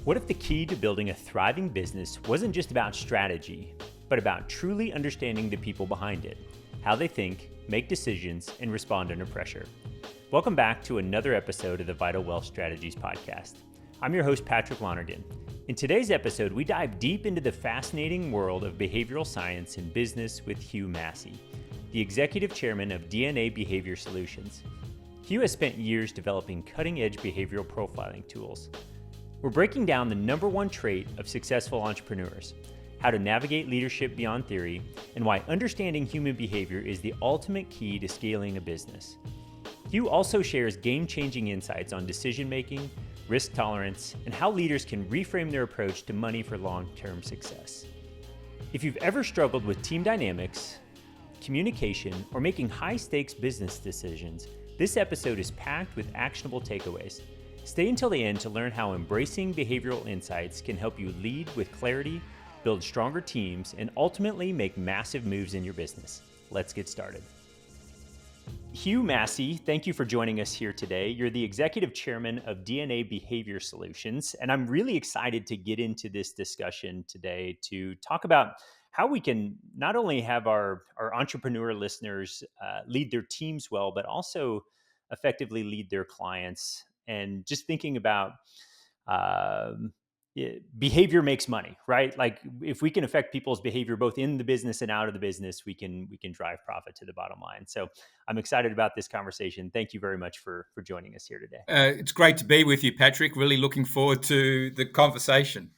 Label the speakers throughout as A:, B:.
A: What if the key to building a thriving business wasn't just about strategy, but about truly understanding the people behind it, how they think, make decisions, and respond under pressure? Welcome back to another episode of the Vital Wealth Strategies podcast. I'm your host, Patrick Lonergan. In today's episode, we dive deep into the fascinating world of behavioral science and business with Hugh Massie, the executive chairman of DNA Behavior Solutions. Hugh has spent years developing cutting-edge behavioral profiling tools. We're breaking down the number one trait of successful entrepreneurs, how to navigate leadership beyond theory, and why understanding human behavior is the ultimate key to scaling a business. Hugh also shares game-changing insights on decision-making, risk tolerance, and how leaders can reframe their approach to money for long-term success. If you've ever struggled with team dynamics, communication, or making high-stakes business decisions, this episode is packed with actionable takeaways. Stay until the end to learn how embracing behavioral insights can help you lead with clarity, build stronger teams, and ultimately make massive moves in your business. Let's get started. Hugh Massie, thank you for joining us here today. You're the executive chairman of DNA Behavior Solutions, and I'm really excited to get into this discussion today to talk about how we can not only have our entrepreneur listeners lead their teams well, but also effectively lead their clients. And just thinking about behavior makes money, right? Like if we can affect people's behavior both in the business and out of the business, we can drive profit to the bottom line. So I'm excited about this conversation. Thank you very much for joining us here today.
B: It's great to be with you, Patrick. Really looking forward to the conversation.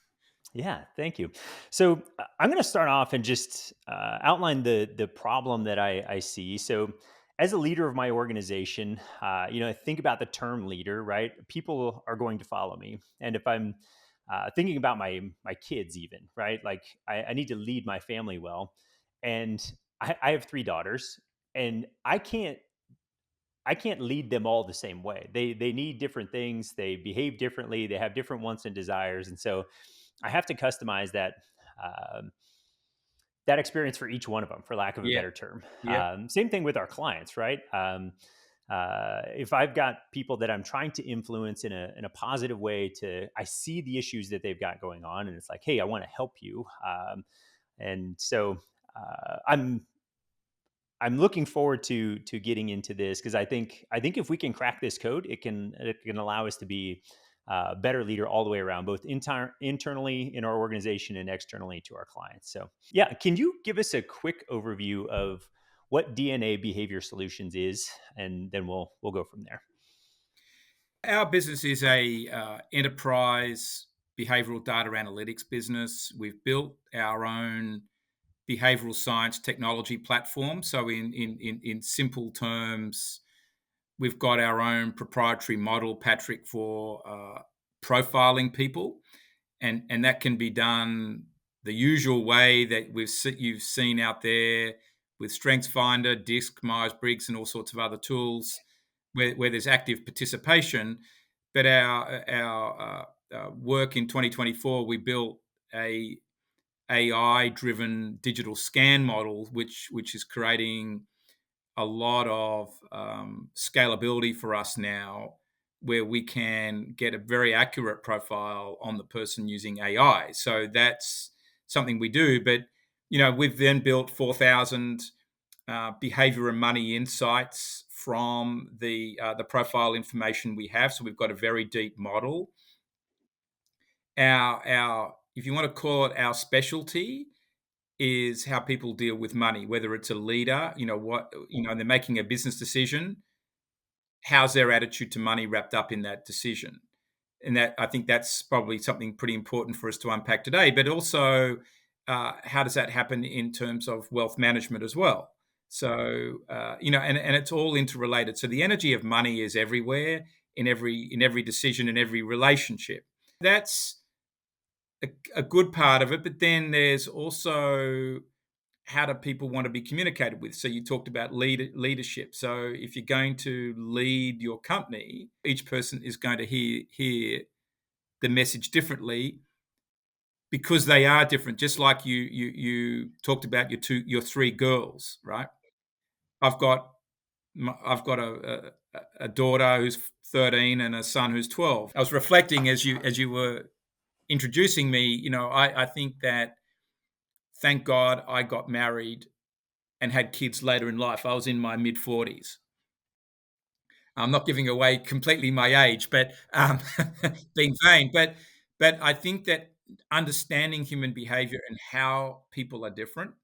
A: Yeah, thank you. So I'm going to start off and just outline the problem that I see. So as a leader of my organization, I think about the term leader, right? People are going to follow me. And if I'm thinking about my kids even, right? Like I need to lead my family well. And I have three daughters, and I can't lead them all the same way. They need different things. They behave differently. They have different wants and desires. And so I have to customize um, that experience for each one of them, for lack of a
B: Yeah,
A: better term.
B: yeah,
A: Same thing with our clients, right? If I've got people that I'm trying to influence in a positive way, I see the issues that they've got going on, and it's like, hey, I want to help you. And so I'm looking forward to getting into this, because I think if we can crack this code, it can allow us to be a better leader all the way around, both internally in our organization and externally to our clients. So yeah, can you give us a quick overview of what DNA Behavior Solutions is, and then we'll go from there.
B: Our business is a enterprise behavioral data analytics business. We've built our own behavioral science technology platform. So in simple terms, we've got our own proprietary model, Patrick, for profiling people, and that can be done the usual way that you've seen out there with StrengthsFinder, DISC, Myers-Briggs, and all sorts of other tools where there's active participation. But our work in 2024, we built a AI-driven digital scan model, which is creating a lot of scalability for us now, where we can get a very accurate profile on the person using AI. So that's something we do. But we've then built 4,000 behavior and money insights from the profile information we have. So we've got a very deep model. Our if you want to call it, our specialty is how people deal with money, whether it's a leader, and they're making a business decision. How's their attitude to money wrapped up in that decision? And that, I think that's probably something pretty important for us to unpack today. But also, how does that happen in terms of wealth management as well? So, and it's all interrelated. So the energy of money is everywhere, in every decision, in every relationship. That's a good part of it. But then there's also, how do people want to be communicated with? So you talked about leadership. So if you're going to lead your company, each person is going to hear the message differently, because they are different. Just like you talked about your three girls, right? I've got a daughter who's 13 and a son who's 12. I was reflecting as you were introducing me, I think that thank God I got married and had kids later in life. I was in my mid 40s. I'm not giving away completely my age, but being vain. But I think that understanding human behavior and how people are different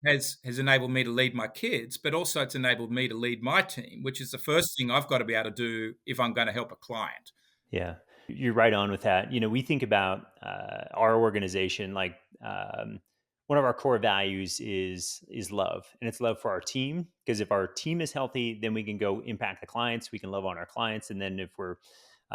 B: has enabled me to lead my kids, but also it's enabled me to lead my team, which is the first thing I've got to be able to do if I'm going to help a client.
A: Yeah, you're right on with that. We think about our organization like one of our core values is love, and it's love for our team. Because if our team is healthy, then we can go impact the clients. We can love on our clients, and then if we're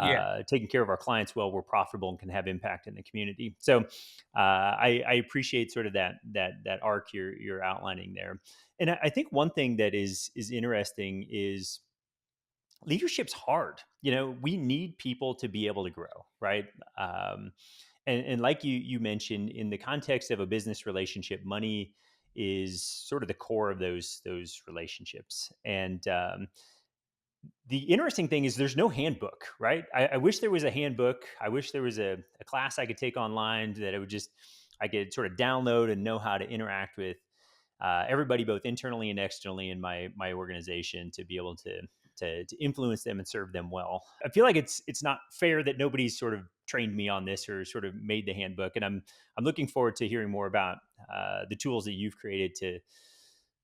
B: Yeah.
A: taking care of our clients well, we're profitable and can have impact in the community. So I appreciate sort of that arc you're outlining there. And I think one thing that is interesting is leadership's hard. We need people to be able to grow, right? Um, and like you mentioned, in the context of a business relationship, money is sort of the core of those relationships. And the interesting thing is there's no handbook, right? I wish there was a handbook. I wish there was a class I could take online that I could sort of download and know how to interact with everybody, both internally and externally in my organization, to be able to influence them and serve them well. I feel like it's not fair that nobody's sort of trained me on this or sort of made the handbook, and I'm looking forward to hearing more about the tools that you've created to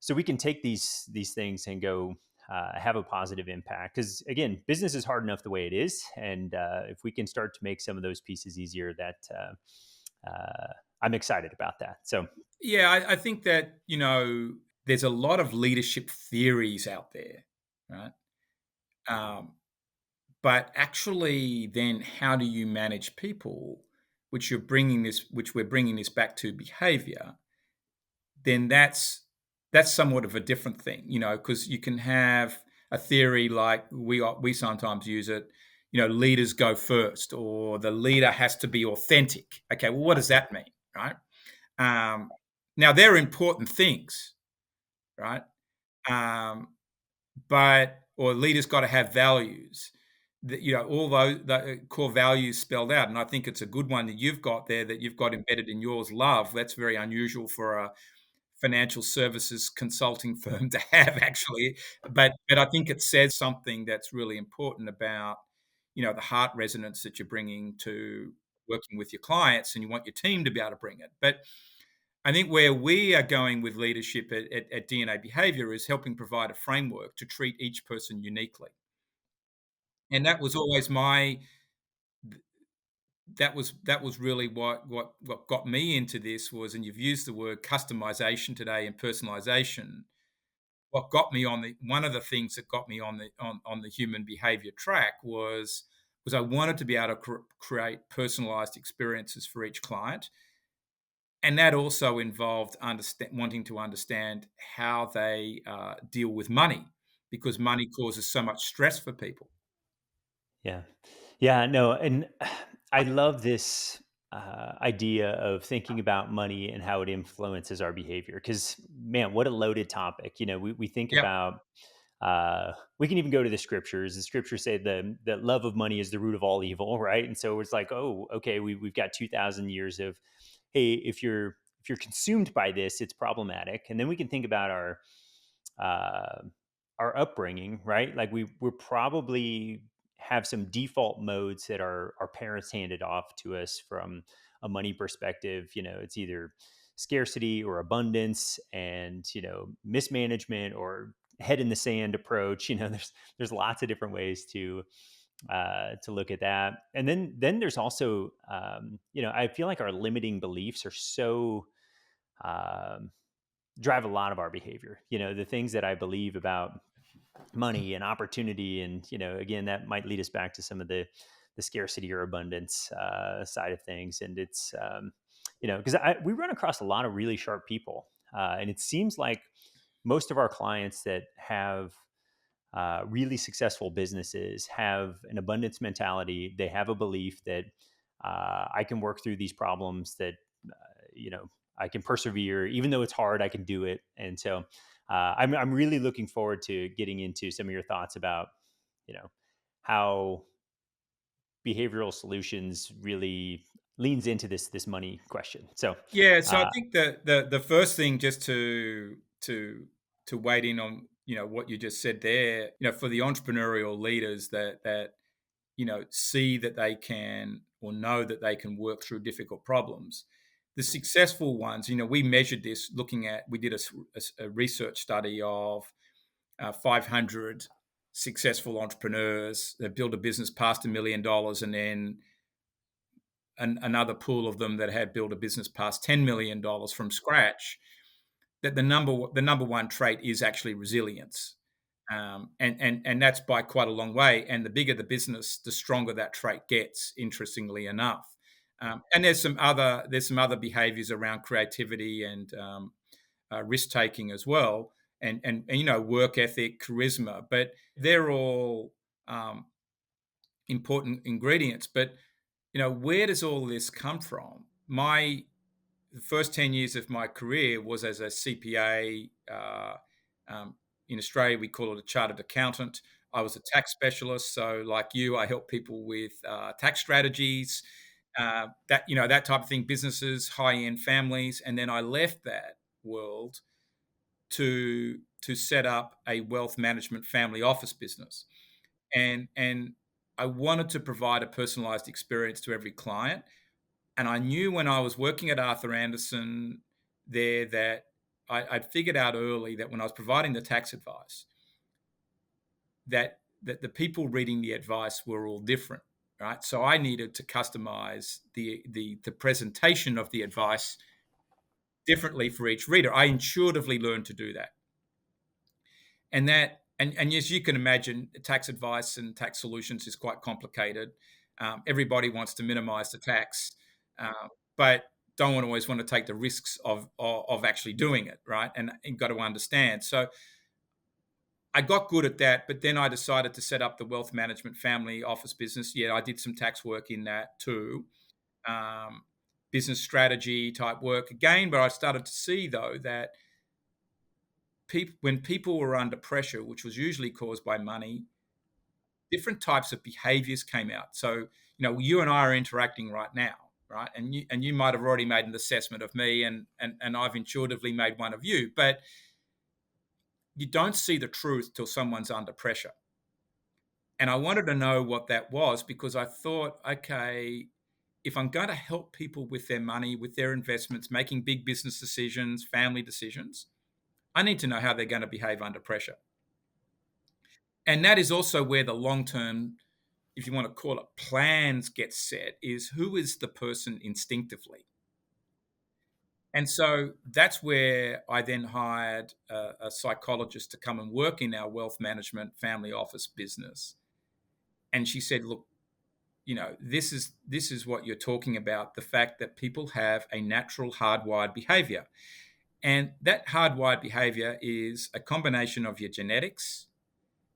A: so we can take these things and go have a positive impact. Because again, business is hard enough the way it is, and if we can start to make some of those pieces easier, that I'm excited about that. So
B: Yeah, I think that, there's a lot of leadership theories out there, right? Um, but actually, then how do you manage people, which we're bringing this back to behavior, then that's somewhat of a different thing, because you can have a theory like we sometimes use it, leaders go first, or the leader has to be authentic. Okay, well, what does that mean, right? Um, Now they're important things, right? Um, but or leaders got to have values. That all those the core values spelled out, and I think it's a good one that you've got there that you've got embedded in yours. Love. That's very unusual for a financial services consulting firm to have actually, but I think it says something that's really important about, the heart resonance that you're bringing to working with your clients, and you want your team to be able to bring it. But I think where we are going with leadership at DNA Behavior is helping provide a framework to treat each person uniquely. And that was always my that was really what got me into this was, and you've used the word customization today and personalization. What got me on the one of the things that got me on the human behavior track was I wanted to be able to create personalized experiences for each client, and that also involved wanting to understand how they deal with money, because money causes so much stress for people.
A: yeah. Yeah, no, and I love this idea of thinking about money and how it influences our behavior. Because, man, what a loaded topic. We think
B: Yeah,
A: about, we can even go to the scriptures. The scriptures say the love of money is the root of all evil, right? And so it's like, oh, okay, we've got 2,000 years of, hey, if you're consumed by this, it's problematic. And then we can think about uh, our upbringing, right? Like we're probably have some default modes that our parents handed off to us from a money perspective. It's either scarcity or abundance, and mismanagement or head in the sand approach. There's lots of different ways to look at that. And then there's also I feel like our limiting beliefs are so um, drive a lot of our behavior. The things that I believe about money and opportunity, and again, that might lead us back to some of the scarcity or abundance side of things. And it's because we run across a lot of really sharp people, and it seems like most of our clients that have really successful businesses have an abundance mentality. They have a belief that I can work through these problems, that uh, you know I can persevere even though it's hard. I can do it. And so I'm really looking forward to getting into some of your thoughts about how behavioral solutions really leans into this money question. So,
B: Yeah, so I
A: uh,
B: think the first thing, just to wade in on, what you just said there, for the entrepreneurial leaders that see that they can, or know that they can work through difficult problems. The successful ones, we measured this looking at, we did a research study of 500 successful entrepreneurs that built a business past $1 million, and then another pool of them that had built a business past $10 million from scratch. That the number one trait is actually resilience, and that's by quite a long way. And the bigger the business, the stronger that trait gets. Interestingly enough, and there's some other behaviors around creativity and risk taking as well, and work ethic, charisma. But they're all um, important ingredients. But where does all this come from? The first 10 years of my career was as a CPA. Um, in Australia, we call it a chartered accountant. I was a tax specialist. So, like you, I help people with tax strategies, that type of thing, businesses, high end families. And then I left that world to set up a wealth management family office business. And I wanted to provide a personalized experience to every client. And I knew when I was working at Arthur Anderson there that I'd figured out early that when I was providing the tax advice, that the people reading the advice were all different, right? So I needed to customize the presentation of the advice differently for each reader. I intuitively learned to do that, and as you can imagine, tax advice and tax solutions is quite complicated. Everybody wants to minimize the tax, but don't always want to take the risks of actually doing it, right? And you've got to understand. So I got good at that, but then I decided to set up the wealth management family office business. Yeah, I did some tax work in that too, um, business strategy type work again. But I started to see though that when people were under pressure, which was usually caused by money, different types of behaviors came out. So, you and I are interacting right now, right? And you might have already made an assessment of me, and I've intuitively made one of you, but you don't see the truth till someone's under pressure. And I wanted to know what that was, because I thought, okay, if I'm going to help people with their money, with their investments, making big business decisions, family decisions, I need to know how they're going to behave under pressure. And that is also where the long term, if you want to call it, plans get set, is who is the person instinctively. And so that's where I then hired a psychologist to come and work in our wealth management family office business. And she said, look, this is what you're talking about, the fact that people have a natural hardwired behavior. And that hardwired behavior is a combination of your genetics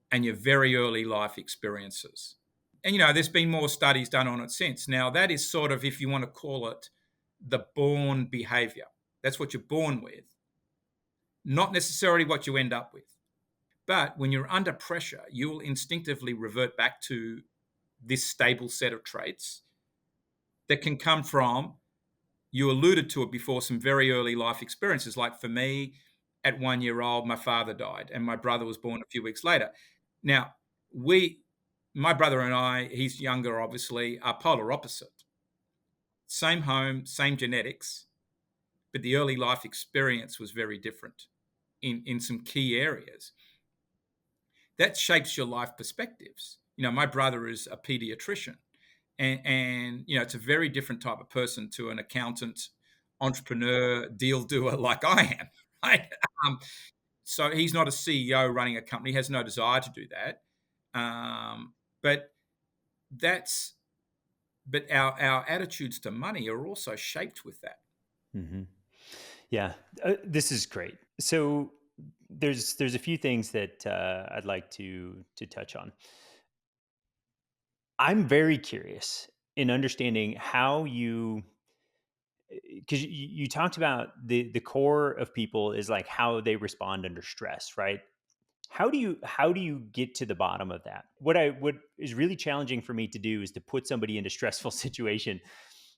B: and your very early life experiences. And there's been more studies done on it since. Now, that is sort of, if you want to call it, the born behavior. That's what you're born with, not necessarily what you end up with. But when you're under pressure, you'll instinctively revert back to this stable set of traits that can come from, you alluded to it before, some very early life experiences. Like for me, at 1 year old, my father died and my brother was born a few weeks later. Now, my brother and I, he's younger, obviously, are polar opposite. Same home, same genetics, but the early life experience was very different in some key areas. That shapes your life perspectives. My brother is a pediatrician, and it's a very different type of person to an accountant, entrepreneur, deal doer like I am. Right? Um, so he's not a CEO running a company; he has no desire to do that. But that's but our attitudes to money are also shaped with that.
A: hmm yeah, this is great. So there's a few things that I'd like to touch on. I'm very curious in understanding how you, because you talked about the core of people is like how they respond under stress, right? How do you get to the bottom of that? What is really challenging for me to do is to put somebody in a stressful situation.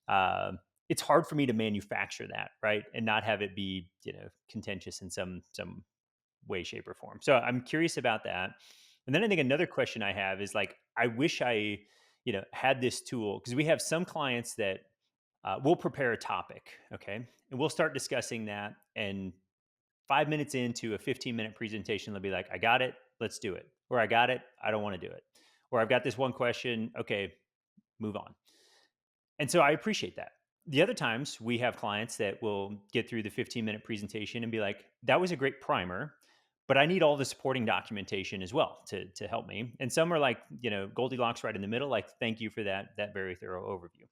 A: Um, it's hard for me to manufacture that, right, and not have it be contentious in some way, shape, or form. So I'm curious about that. And then I think another question I have is like, I wish I had this tool, because we have some clients that we'll prepare a topic, okay, and we'll start discussing that, and 5 minutes into a 15-minute presentation, they'll be like, I got it, let's do it. Or I got it, I don't want to do it. Or I've got this one question, okay, move on. And so I appreciate that. The other times we have clients that will get through the 15-minute presentation and be like, that was a great primer, but I need all the supporting documentation as well to help me. And some are like, Goldilocks right in the middle, like, thank you for that very thorough overview.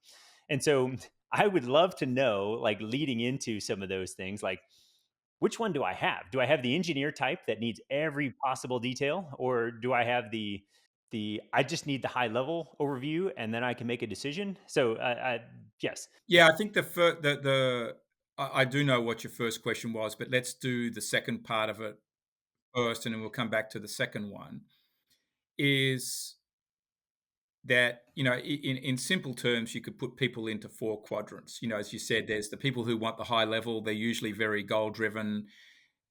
A: And so I would love to know, like, leading into some of those things, like, which one do I have? Do I have the engineer type that needs every possible detail, or do I have the I just need the high level overview and then I can make a decision? So, yes,
B: Yeah, I think I do know what your first question was, but let's do the second part of it first, and then we'll come back to the second one. Is that, in simple terms, you could put people into four quadrants. As you said, there's the people who want the high level. They're usually very goal driven.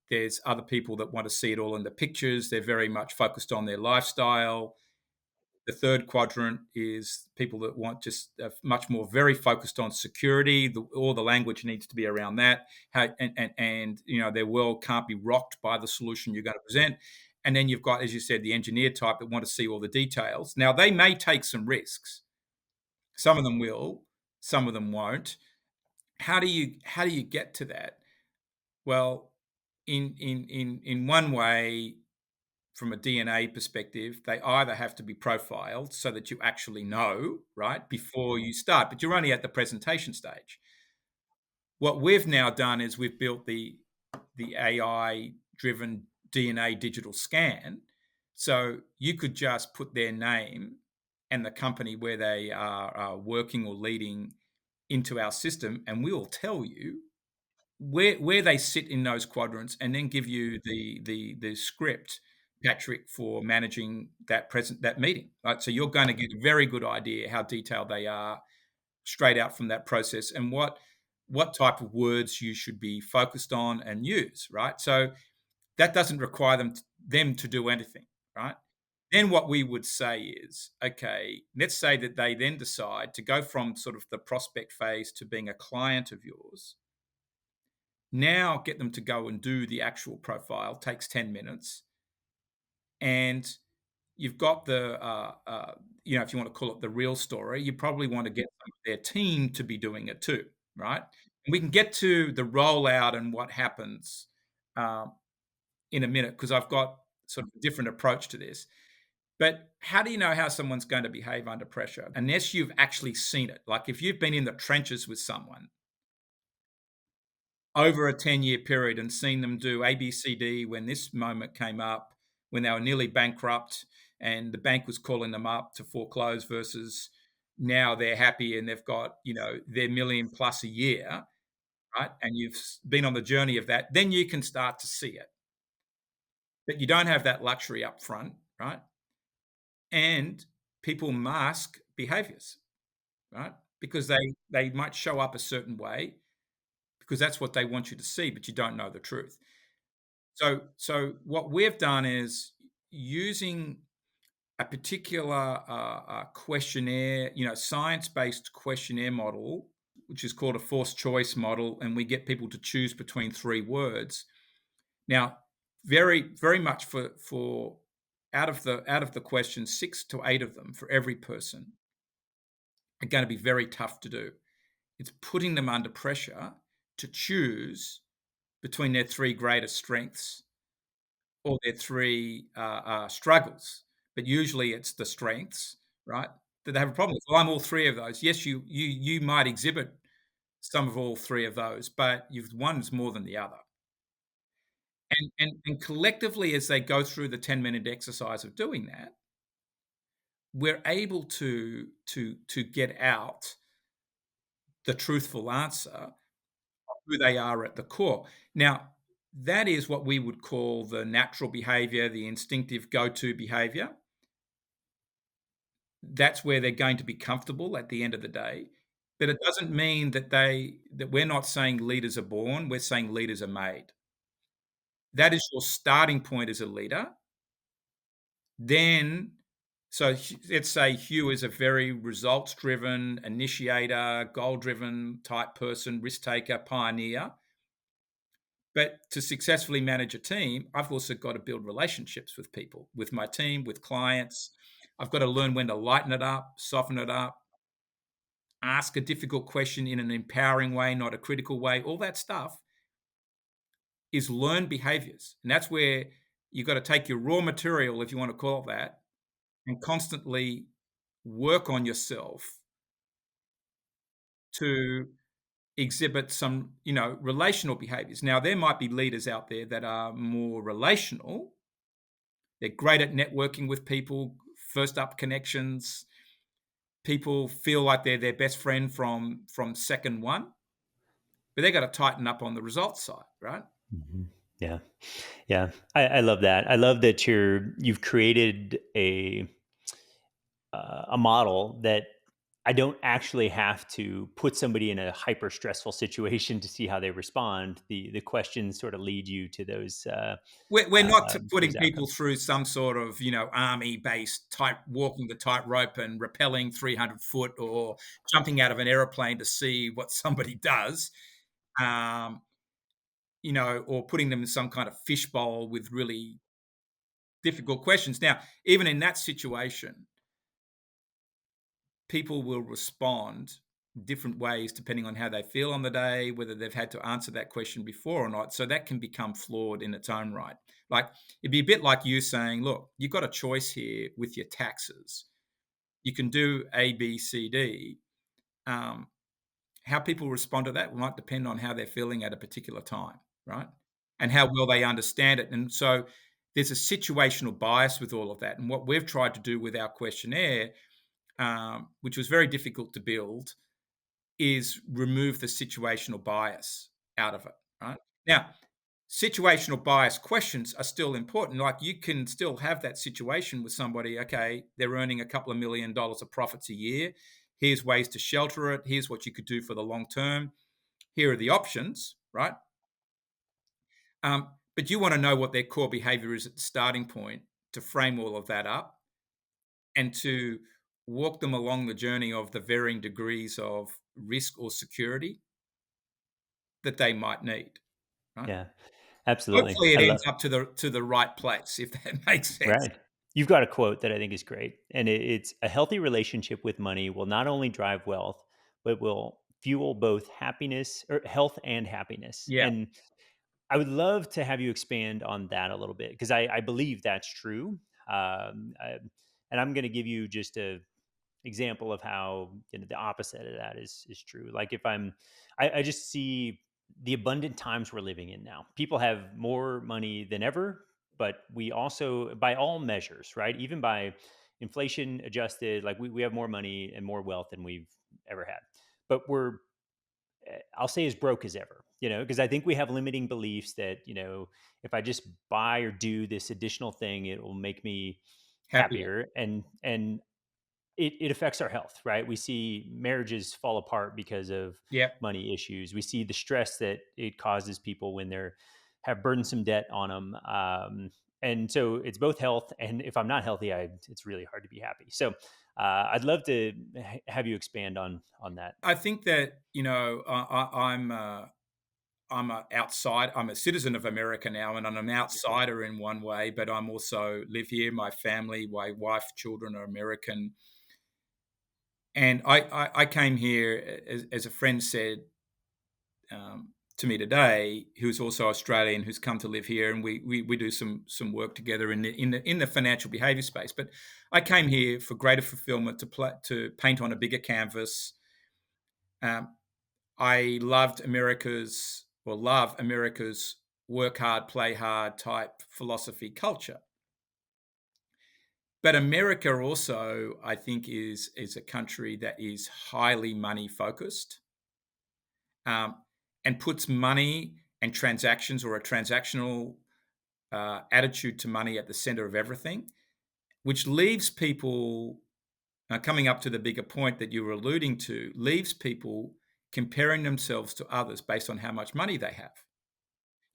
B: There's other people that want to see it all in the pictures. They're very much focused on their lifestyle. The third quadrant is people that want just much more very focused on security. All the language needs to be around that. How, and their world can't be rocked by the solution you're going to present. And then you've got, as you said, the engineer type that want to see all the details. Now they may take some risks. Some of them will, some of them won't. How do you get to that? Well, in one way, from a DNA perspective, they either have to be profiled so that you actually know, right, before you start, but you're only at the presentation stage. What we've now done is we've built the AI driven DNA digital scan. So you could just put their name and the company where they are working or leading into our system, and we will tell you where they sit in those quadrants, and then give you the script, Patrick, for managing that meeting, right? So you're going to get a very good idea how detailed they are straight out from that process, and what type of words you should be focused on and use, right? So that doesn't require them to do anything, right? Then what we would say is, okay, let's say that they then decide to go from sort of the prospect phase to being a client of yours. Now get them to go and do the actual profile, takes 10 minutes. And you've got if you want to call it the real story, you probably want to get some of their team to be doing it too, right? And we can get to the rollout and what happens um, in a minute, because I've got sort of a different approach to this. But how do you know how someone's going to behave under pressure unless you've actually seen it? Like if you've been in the trenches with someone over a 10-year period and seen them do ABCD when this moment came up, when they were nearly bankrupt and the bank was calling them up to foreclose, versus now they're happy and they've got, their million plus a year, right? And you've been on the journey of that, then you can start to see it. But you don't have that luxury up front, right? And people mask behaviors, right? Because they might show up a certain way because that's what they want you to see, but you don't know the truth. So what we've done is using a particular questionnaire, science-based questionnaire model, which is called a forced choice model, and we get people to choose between three words. Now, very, very much for out of the questions, 6 to 8 of them for every person are going to be very tough to do. It's putting them under pressure to choose between their three greatest strengths or their three struggles. But usually it's the strengths, right, that they have a problem with. Well, I'm all three of those. Yes, you might exhibit some of all three of those, but one's more than the other. And collectively, as they go through the 10-minute exercise of doing that, we're able to get out the truthful answer of who they are at the core. Now, That is what we would call the natural behavior, the instinctive go-to behavior. That's where they're going to be comfortable at the end of the day. But it doesn't mean that we're not saying leaders are born, we're saying leaders are made. That is your starting point as a leader. Then let's say Hugh is a very results-driven, initiator, goal-driven type person, risk taker, pioneer. But to successfully manage a team, I've also got to build relationships with people, with my team, with clients. I've got to learn when to lighten it up, soften it up, ask a difficult question in an empowering way, not a critical way. All that stuff is learned behaviors. And that's where you've got to take your raw material, if you want to call it that, and constantly work on yourself to exhibit some, relational behaviors. Now, there might be leaders out there that are more relational. They're great at networking with people, first up connections. People feel like they're their best friend from second one, but they got to tighten up on the results side, right?
A: Mhm. Yeah. Yeah. I love that. I love that you've created a model that I don't actually have to put somebody in a hyper stressful situation to see how they respond. The questions sort of lead you to
B: We're not putting
A: those
B: people
A: outcomes.
B: through some sort of, army-based type walking the tightrope and rappelling 300 foot or jumping out of an aeroplane to see what somebody does, um, or putting them in some kind of fishbowl with really difficult questions. Now, even in that situation, people will respond different ways depending on how they feel on the day, whether they've had to answer that question before or not. So that can become flawed in its own right. Like it'd be a bit like you saying, look, you've got a choice here with your taxes. You can do A, B, C, D. Um, how people respond to that might depend on how they're feeling at a particular time, right? And how well they understand it. And so there's a situational bias with all of that. And what we've tried to do with our questionnaire, which was very difficult to build, is remove the situational bias out of it, right? Now, situational bias questions are still important. Like you can still have that situation with somebody, okay, they're earning a couple of $1 million of profits a year. Here's ways to shelter it. Here's what you could do for the long term. Here are the options, right? But you want to know what their core behavior is at the starting point to frame all of that up and to walk them along the journey of the varying degrees of risk or security that they might need, right?
A: Yeah, absolutely.
B: Hopefully, it
A: I
B: ends
A: love
B: up to the right place, if that makes sense.
A: right. You've got a quote that I think is great, and it's a healthy relationship with money will not only drive wealth, but will fuel both happiness or health and happiness.
B: Yeah,
A: And I would love to have you expand on that a little bit because I believe that's true. I, and I'm going to give you just a example of how the opposite of that is true. Like if I just see the abundant times we're living in now. People have more money than ever, but we also, by all measures, right, even by inflation adjusted, like we have more money and more wealth than we've ever had. But we're I'll say as broke as ever, because I think we have limiting beliefs that, if I just buy or do this additional thing, it will make me
B: happier.
A: happier. And it affects our health, right? We see marriages fall apart because of
B: Yeah,
A: money issues. We see the stress that it causes people when they're have burdensome debt on them. And so it's both health, and if I'm not healthy, it's really hard to be happy. So I'd love to have you expand on that.
B: I think that I'm a outside. I'm a citizen of America now, and I'm an outsider in one way. But I'm also live here. My family, my wife, children are American, and I came here as a friend said to me today, who's also Australian, who's come to live here, and we do some work together in the financial behaviour space. But I came here for greater fulfilment to paint on a bigger canvas. Um, I love America's work hard, play hard type philosophy culture. But America also, I think, is a country that is highly money focused, um, and puts money and transactions, or a transactional attitude to money at the center of everything, which leaves people, coming up to the bigger point that you were alluding to, leaves people comparing themselves to others based on how much money they have.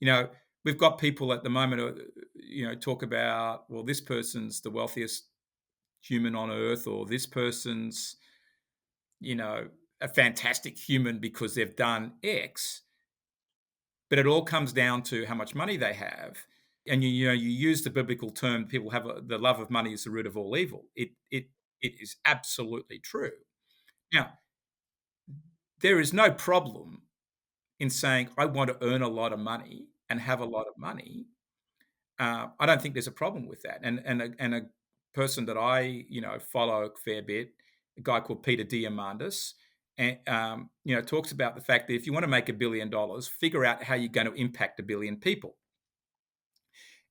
B: You know, we've got people at the moment, talk about, well, this person's the wealthiest human on earth, or this person's, you know, a fantastic human because they've done X, but it all comes down to how much money they have. And you use the biblical term, people have the love of money is the root of all evil. It is absolutely true. Now, there is no problem in saying I want to earn a lot of money and have a lot of money. I don't think there's a problem with that. And a person that I follow a fair bit, a guy called Peter Diamandis, and talks about the fact that if you want to make $1 billion, figure out how you're going to impact 1 billion people.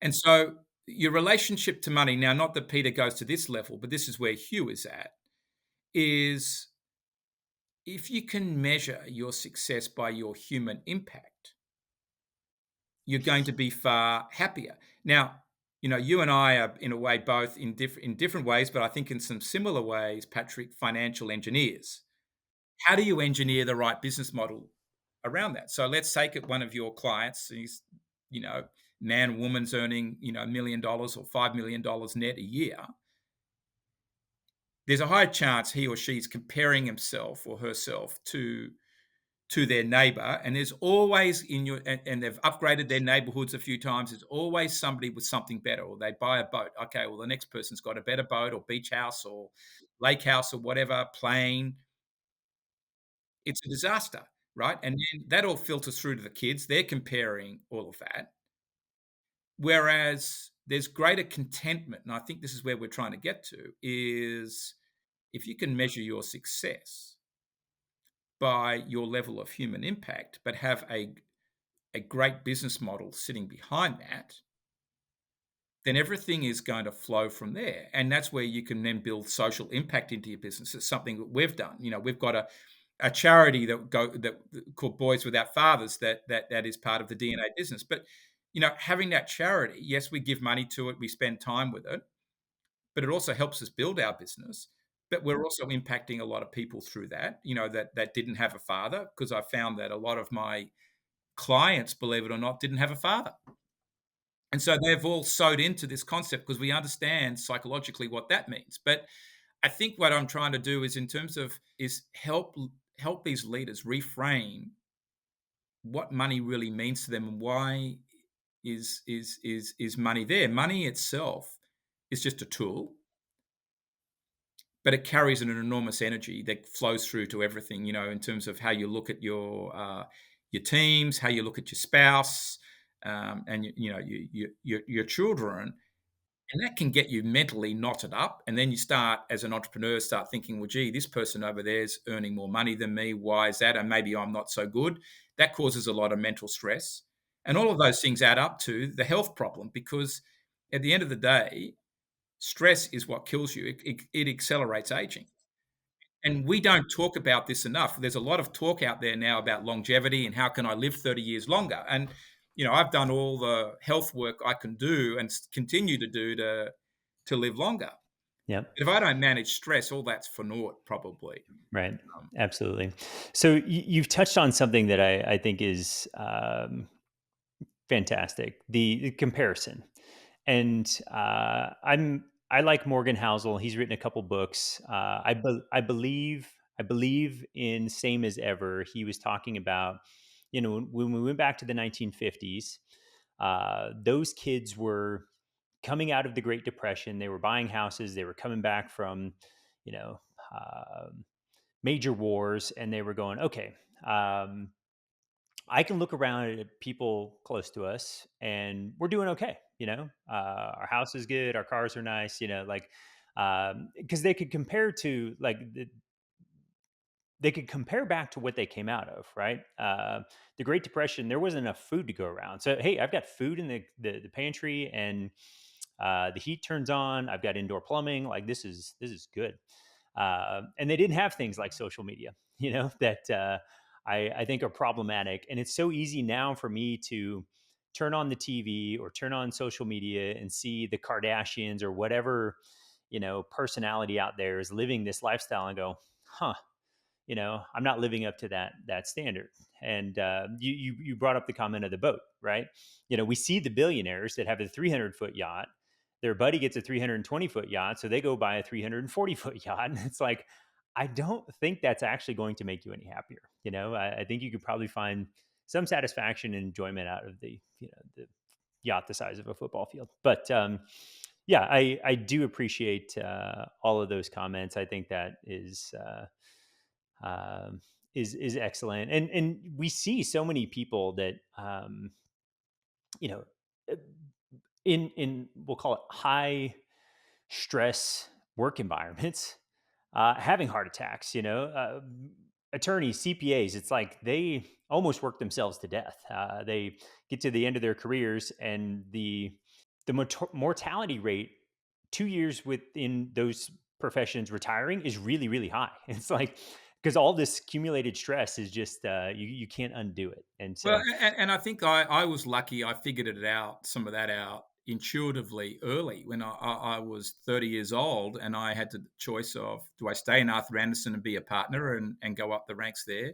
B: And so your relationship to money, now, not that Peter goes to this level, but this is where Hugh is at, is if you can measure your success by your human impact, you're going to be far happier. Now, you and I are in a way both in different ways, but I think in some similar ways, Patrick, financial engineers. How do you engineer the right business model around that? So let's take it one of your clients, he's, you know, man, woman's earning, $1 million or $5 million net a year. There's a high chance he or she's comparing himself or herself to their neighbor, and there's always and they've upgraded their neighborhoods a few times. There's always somebody with something better, or they buy a boat. Okay, well, the next person's got a better boat or beach house or lake house or whatever, plane. It's a disaster, right? And then that all filters through to the kids. They're comparing all of that. Whereas there's greater contentment, and I think this is where we're trying to get to, is if you can measure your success by your level of human impact, but have a great business model sitting behind that, then everything is going to flow from there. And that's where you can then build social impact into your business. It's something that we've done. We've got a charity that called Boys Without Fathers that is part of the DNA business. But having that charity, yes, we give money to it, we spend time with it, but it also helps us build our business. But we're also impacting a lot of people through that, that didn't have a father, because I found that a lot of my clients, believe it or not, didn't have a father. And so they've all sewed into this concept because we understand psychologically what that means. But I think what I'm trying to do is help these leaders reframe what money really means to them, and why is money there. Money itself is just a tool, but it carries an enormous energy that flows through to everything, in terms of how you look at your teams, how you look at your spouse, and your children. And that can get you mentally knotted up. And then you start, as an entrepreneur, start thinking, well, gee, this person over there's earning more money than me. Why is that? And maybe I'm not so good. That causes a lot of mental stress. And all of those things add up to the health problem, because at the end of the day, stress is what kills you. It accelerates aging. And we don't talk about this enough. There's a lot of talk out there now about longevity and how can I live 30 years longer. And I've done all the health work I can do and continue to do to live longer.
A: Yep.
B: If I don't manage stress, all that's for naught, probably.
A: Right.
B: Um,
A: Absolutely. So you've touched on something that I think is fantastic: the comparison. And I like Morgan Housel. He's written a couple books. I believe in Same as Ever. He was talking about, when we went back to the 1950s, those kids were coming out of the Great Depression. They were buying houses. They were coming back from, you know, major wars, and they were going, okay, I can look around at people close to us and we're doing okay. Our house is good. Our cars are nice, because they could compare to they could compare back to what they came out of, right? The Great Depression, there wasn't enough food to go around. So, hey, I've got food in the pantry, and the heat turns on. I've got indoor plumbing. Like, this is good. And they didn't have things like social media, that I think are problematic. And it's so easy now for me to turn on the TV or turn on social media and see the Kardashians or whatever, personality out there is living this lifestyle and go, huh, I'm not living up to that standard. And you brought up the comment of the boat, right? We see the billionaires that have a 300-foot yacht. Their buddy gets a 320-foot yacht, so they go buy a 340-foot yacht, and it's like, I don't think that's actually going to make you any happier. I think you could probably find some satisfaction and enjoyment out of the yacht the size of a football field. But yeah, I do appreciate all of those comments. I think that um, is excellent, and we see so many people that you know uh, in we'll call it high stress work environments having heart attacks. Attorneys, CPAs, it's like they almost work themselves to death. They get to the end of their careers, and the mortality rate 2 years within those professions retiring is really, really high. It's like, because all this accumulated stress is just you can't undo it. And
B: Well,
A: so
B: and I think I was lucky. I figured it out, some of that out intuitively early when I was 30 years old, and I had the choice of, do I stay in Arthur Anderson and be a partner and go up the ranks there,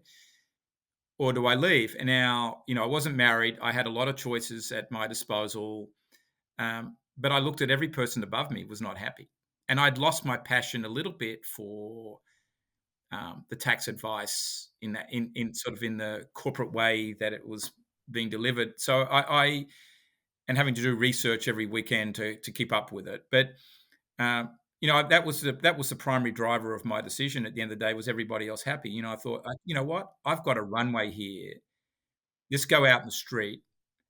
B: or do I leave? And now, I wasn't married. I had a lot of choices at my disposal, but I looked at every person above me was not happy, and I'd lost my passion a little bit for the tax advice in that in sort of in the corporate way that it was being delivered. So I and having to do research every weekend to keep up with it. But that was the primary driver of my decision. At the end of the day, was everybody else happy? I thought, you know what, I've got a runway here. Just go out in the street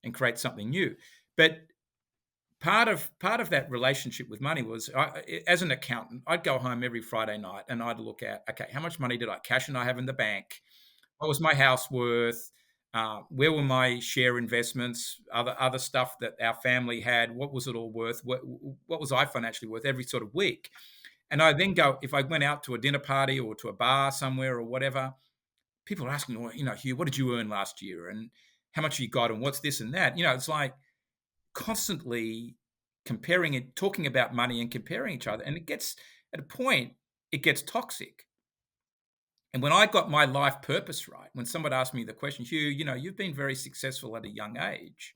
B: and create something new. But part of that relationship with money was, as an accountant, I'd go home every Friday night and I'd look at, okay, how much money did cash and I have in the bank? What was my house worth? Where were my share investments? Other stuff that our family had. What was it all worth? What was I financially worth every sort of week? And I then go, if I went out to a dinner party or to a bar somewhere or whatever, people are asking, well, Hugh, what did you earn last year? And how much you got? And what's this and that? It's like constantly comparing it, talking about money and comparing each other. And it gets, at a point, it gets toxic. And when I got my life purpose right, when someone asked me the question, Hugh, you've been very successful at a young age,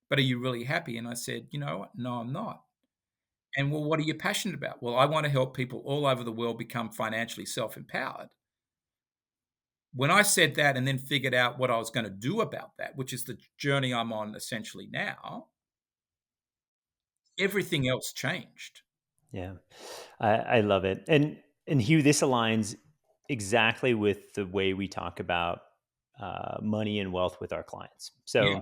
B: but are you really happy? And I said, you know what? No, I'm not. And well, what are you passionate about? Well, I want to help people all over the world become financially self empowered. When I said that and then figured out what I was going to do about that, which is the journey I'm on essentially now, everything else changed.
A: yeah, I love it. And Hugh, this aligns exactly with the way we talk about money and wealth with our clients.
B: Yeah.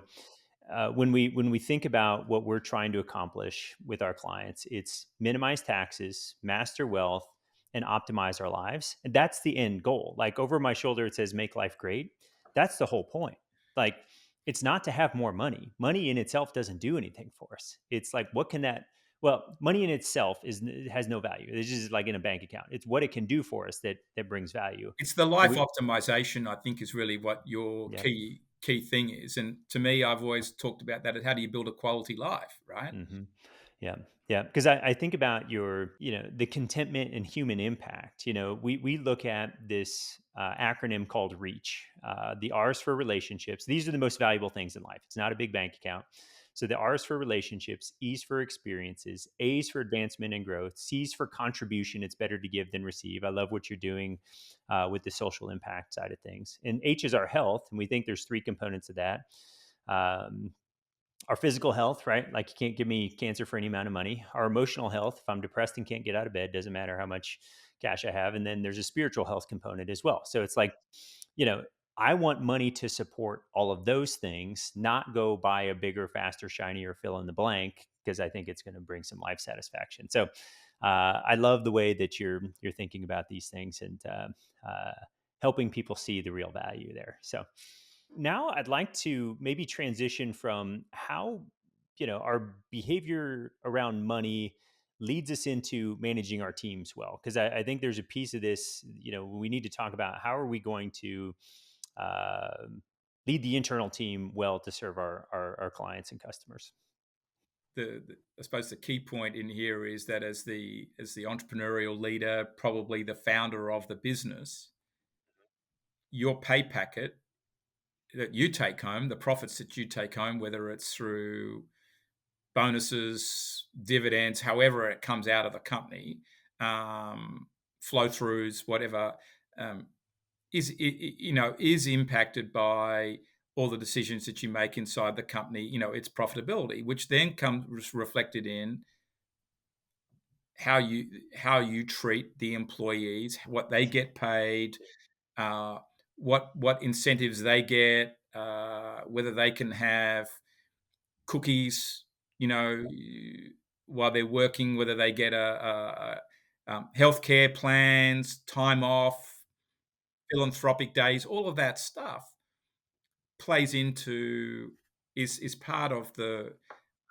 A: So when we think about what we're trying to accomplish with our clients, it's minimize taxes, master wealth, and optimize our lives. And that's the end goal. Like over my shoulder, it says make life great. That's the whole point. Like it's not to have more money. Money in itself doesn't do anything for us. It's like, what can that, well, money in itself has no value. It's just like in a bank account. It's what it can do for us that brings value.
B: It's the
A: But
B: life
A: we,
B: optimization, I think, is really what your
A: yeah.
B: key thing is. And to me, I've always talked about that. How do you build a quality life, right?
A: hmm Yeah. Yeah. Because I think about the contentment and human impact. We look at this acronym called REACH. The R's for relationships. These are the most valuable things in life. It's not a big bank account. So the R's for relationships, E's for experiences, A's for advancement and growth, C's for contribution. It's better to give than receive. I love what you're doing with the social impact side of things. And H is our health. And we think there's three components of that. Um, our physical health, right? Like you can't give me cancer for any amount of money. Our emotional health, if I'm depressed and can't get out of bed, doesn't matter how much cash I have. And then there's a spiritual health component as well. So it's like, you know, I want money to support all of those things, not go buy a bigger, faster, shinier fill in the blank because I think it's going to bring some life satisfaction. So I love the way that you're thinking about these things and helping people see the real value there. So now I'd like to maybe transition from how our behavior around money leads us into managing our teams well, because I think there's a piece of this, we need to talk about how are we going to uh, lead the internal team well to serve our clients and customers.
B: I suppose the key point in here is that as the entrepreneurial leader, probably the founder of the business, your pay packet that you take home, the profits that you take home, whether it's through bonuses, dividends, however it comes out of the company, flow throughs, whatever, um, is impacted by all the decisions that you make inside the company. Its profitability, which then comes reflected in how you treat the employees, what they get paid, uh, what incentives they get, whether they can have cookies, while they're working, whether they get healthcare plans, time off, philanthropic days, all of that stuff plays into is part of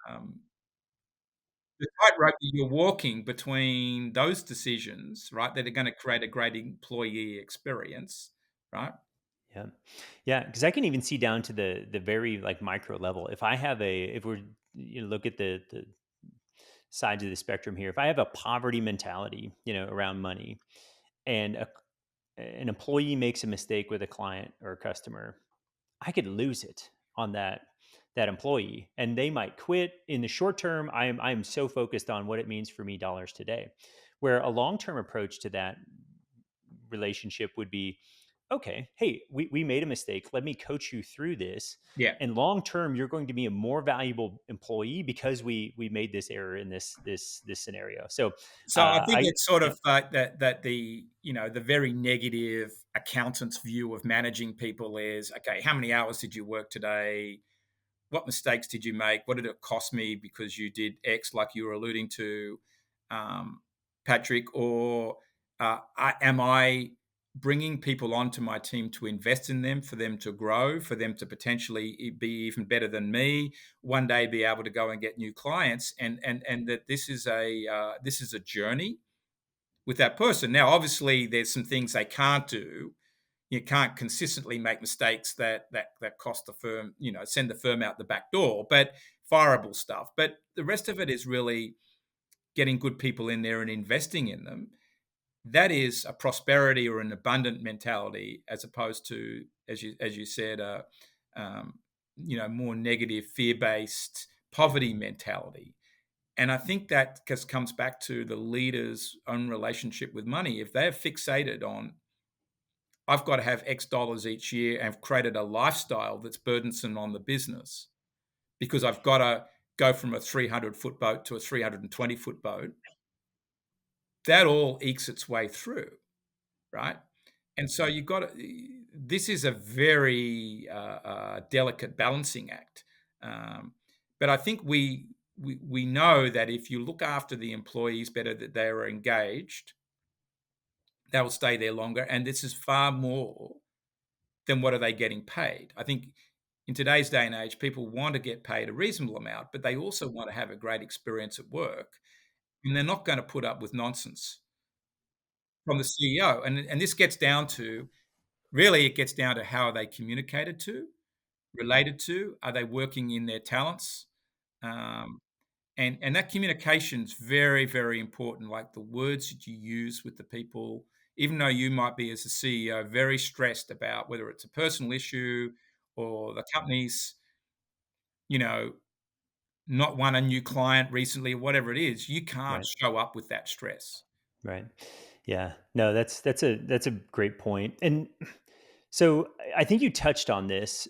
B: um, the tightrope that you're walking between those decisions, right, that are gonna create a great employee experience, right?
A: Yeah. Yeah, because I can even see down to the very like micro level. If we're look at the sides of the spectrum here, if I have a poverty mentality, around money, and an employee makes a mistake with a client or a customer, I could lose it on that employee, and they might quit in the short term. I am so focused on what it means for me dollars today, where a long term approach to that relationship would be, okay, hey, we made a mistake. Let me coach you through this.
B: Yeah.
A: And long term, you're going to be a more valuable employee because we made this error in this scenario. So
B: So I think
A: I
B: it's sort
A: yeah,
B: of like that the very negative accountant's view of managing people is, okay, how many hours did you work today? What mistakes did you make? What did it cost me because you did X, like you were alluding to, um, Patrick? Or am I bringing people onto my team to invest in them, for them to grow, for them to potentially be even better than me, one day be able to go and get new clients, and that this is a journey with that person. Now, obviously, there's some things they can't do. You can't consistently make mistakes that cost the firm, send the firm out the back door, but fireable stuff. But the rest of it is really getting good people in there and investing in them. That is a prosperity or an abundant mentality, as opposed to, as you said, um, more negative, fear based poverty mentality. And I think that just comes back to the leader's own relationship with money. If they're fixated on, I've got to have X dollars each year, and have created a lifestyle that's burdensome on the business because I've got to go from a 300-foot boat to a 320-foot boat, that all ekes its way through, right? And so you've got to, this is a very delicate balancing act. Um, but I think we know that if you look after the employees better, that they are engaged, they will stay there longer. And this is far more than what are they getting paid. I think in today's day and age, people want to get paid a reasonable amount, but they also want to have a great experience at work, and they're not going to put up with nonsense from the CEO. And this gets down to, really, it gets down to how are they communicated to, related to, are they working in their talents? Um, and that communication's very, very important, like the words that you use with the people, even though you might be, as a CEO, very stressed about whether it's a personal issue or the company's, you know, not won a new client recently, whatever it is, you can't
A: right,
B: show up with that stress.
A: right. Yeah. No, that's a great point. And so I think you touched on this.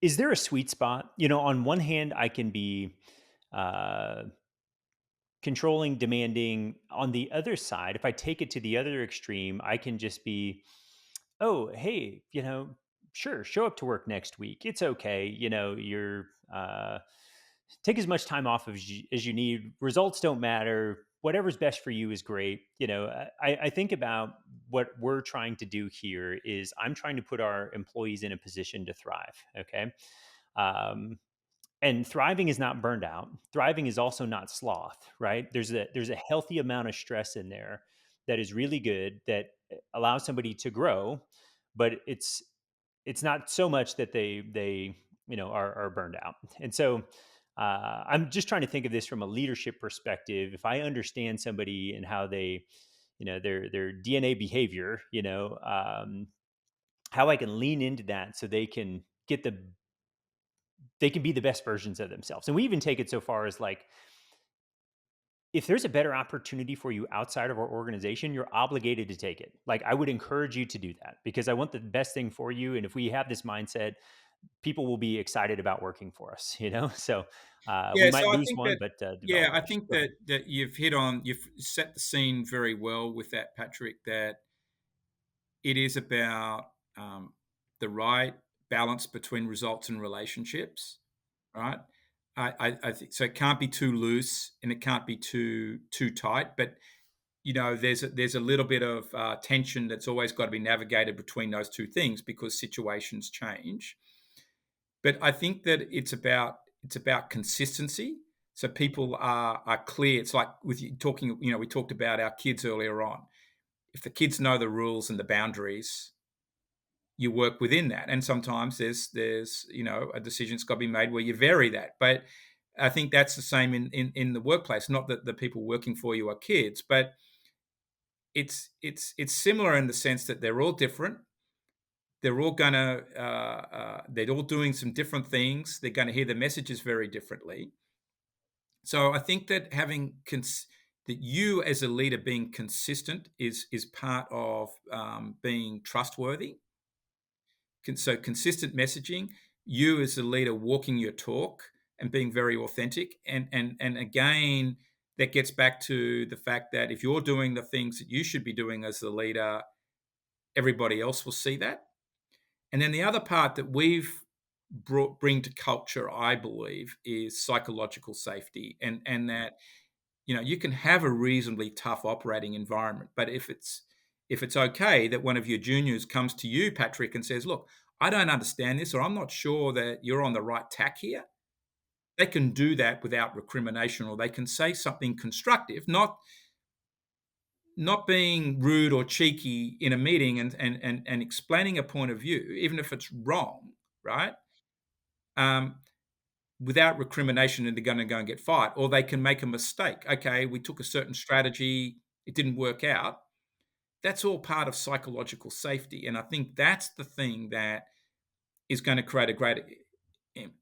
A: Is there a sweet spot? On one hand, I can be uh, controlling, demanding. On the other side, if I take it to the other extreme, I can just be, oh, hey, sure, show up to work next week. It's okay. You're take as much time off as you need. Results don't matter. Whatever's best for you is great. I think about what we're trying to do here is I'm trying to put our employees in a position to thrive. Okay. Um, and thriving is not burned out. Thriving is also not sloth, right? There's a healthy amount of stress in there that is really good, that allows somebody to grow, but it's not so much that they are burned out. And so I'm just trying to think of this from a leadership perspective. If I understand somebody and how they, their DNA behavior, how I can lean into that so they can be the best versions of themselves. And we even take it so far as like, if there's a better opportunity for you outside of our organization, you're obligated to take it. Like, I would encourage you to do that because I want the best thing for you. And if we have this mindset, people will be excited about working for us, So we
B: Yeah,
A: might
B: so I
A: lose
B: think
A: one,
B: that
A: but
B: yeah,
A: develop
B: I
A: others.
B: think
A: Go ahead.
B: that you've set the scene very well with that, Patrick. That it is about the right balance between results and relationships, right? I think so. It can't be too loose and it can't be too tight. But there's a little bit of tension that's always got to be navigated between those two things because situations change. But I think that it's about consistency. So people are clear. It's like with you talking. We talked about our kids earlier on. If the kids know the rules and the boundaries, you work within that. And sometimes there's a decision's got to be made where you vary that. But I think that's the same in the workplace. Not that the people working for you are kids, but it's similar in the sense that they're all different. They're all gonna they're all doing some different things. They're going to hear the messages very differently. So I think that that you as a leader being consistent is part of being trustworthy. So consistent messaging, you as a leader walking your talk and being very authentic, and again, that gets back to the fact that if you're doing the things that you should be doing as the leader, everybody else will see that. And then the other part that we've bring to culture, I believe, is psychological safety, and that you can have a reasonably tough operating environment, but if it's okay that one of your juniors comes to you, Patrick, and says, "Look, I don't understand this, or I'm not sure that you're on the right tack here." They can do that without recrimination, or they can say something constructive, not being rude or cheeky in a meeting, and explaining a point of view, even if it's wrong, right? Um, Without recrimination, and they're going to go and get fired, or they can make a mistake. Okay, we took a certain strategy, it didn't work out. That's all part of psychological safety, and I think that's the thing that is going to create a great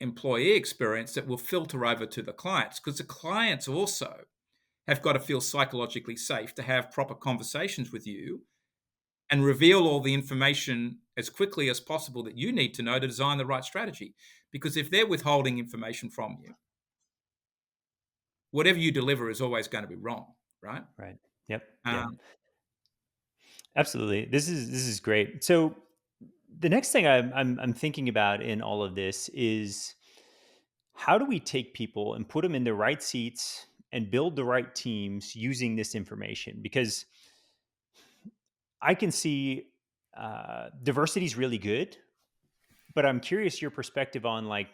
B: employee experience that will filter over to the clients, because the clients also have got to feel psychologically safe to have proper conversations with you and reveal all the information as quickly as possible that you need to know to design the right strategy. Because if they're withholding information from you, whatever you deliver is always going to be wrong, right?
A: Right. Yep. Yep.
B: Um,
A: Absolutely. This is great. So the next thing I'm thinking about in all of this is, how do we take people and put them in the right seats and build the right teams using this information? Because I can see diversity is really good, but I'm curious your perspective on, like,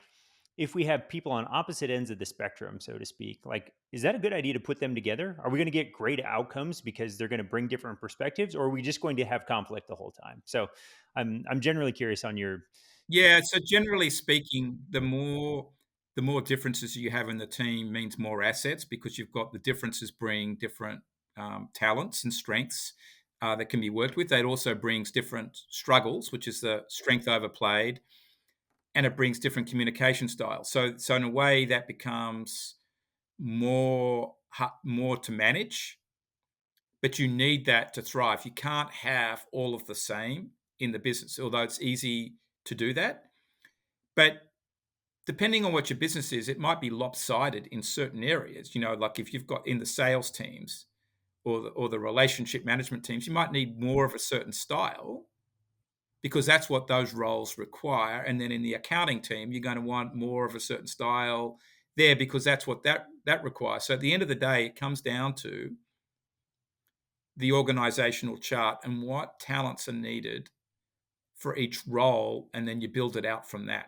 A: if we have people on opposite ends of the spectrum, so to speak, like, is that a good idea to put them together? Are we going to get great outcomes because they're going to bring different perspectives, or are we just going to have conflict the whole time? So I'm generally curious on your.
B: yeah, so generally speaking, the more differences you have in the team means more assets, because you've got the differences bring different talents and strengths that can be worked with. It also brings different struggles, which is the strength overplayed, and it brings different communication styles. So in a way, that becomes more to manage, but you need that to thrive. You can't have all of the same in the business, although it's easy to do that. But depending on what your business is, it might be lopsided in certain areas. Like if you've got in the sales teams or the relationship management teams, you might need more of a certain style because that's what those roles require. And then in the accounting team, you're going to want more of a certain style there because that's what that requires. So at the end of the day, it comes down to the organizational chart and what talents are needed for each role, and then you build it out from that.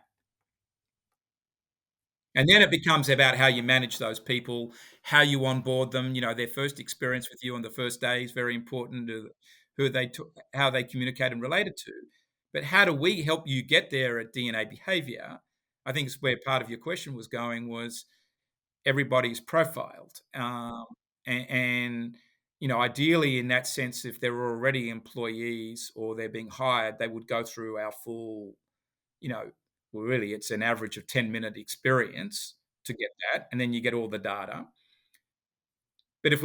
B: And then it becomes about how you manage those people, how you onboard them. Their first experience with you on the first day is very important. How they communicate and related to. But how do we help you get there at DNA behavior? I think it's where part of your question was going, was everybody's profiled. And, ideally in that sense, if they're already employees or they're being hired, they would go through our full, you know, well, really it's an average of 10-minute experience to get that. And then you get all the data. But if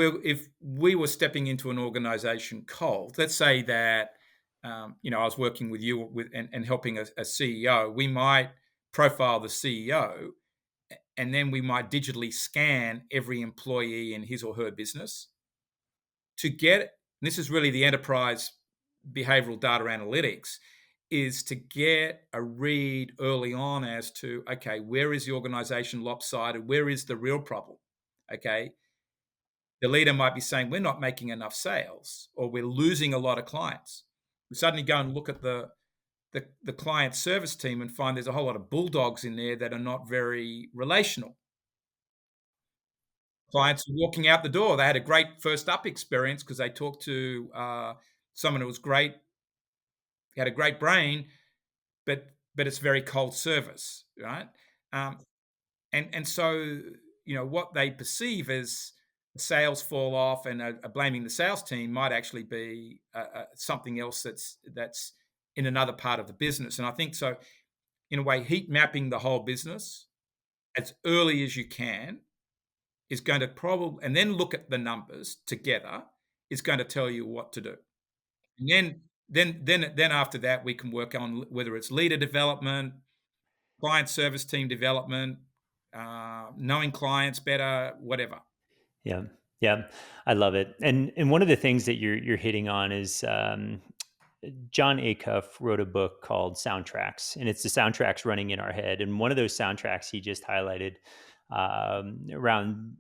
B: we were stepping into an organization cold, let's say that, I was working with you and helping a CEO, we might profile the CEO, and then we might digitally scan every employee in his or her business to get, and this is really the enterprise behavioral data analytics, is to get a read early on as to, okay, where is the organization lopsided? Where is the real problem? Okay. The leader might be saying, we're not making enough sales, or we're losing a lot of clients. We suddenly go and look at the client service team and find there's a whole lot of bulldogs in there that are not very relational. Clients walking out the door, they had a great first up experience because they talked to someone who was great, had a great brain, but it's very cold service, right? Um, and so what they perceive as sales fall off and are blaming the sales team might actually be something else that's in another part of the business. And I think so, in a way, heat mapping the whole business as early as you can is going to probably, and then look at the numbers together, is going to tell you what to do. And then after that, we can work on whether it's leader development, client service team development, knowing clients better, whatever.
A: Yeah. Yeah. I love it. And one of the things that you're hitting on is John Acuff wrote a book called Soundtracks, and it's the soundtracks running in our head. And one of those soundtracks he just highlighted around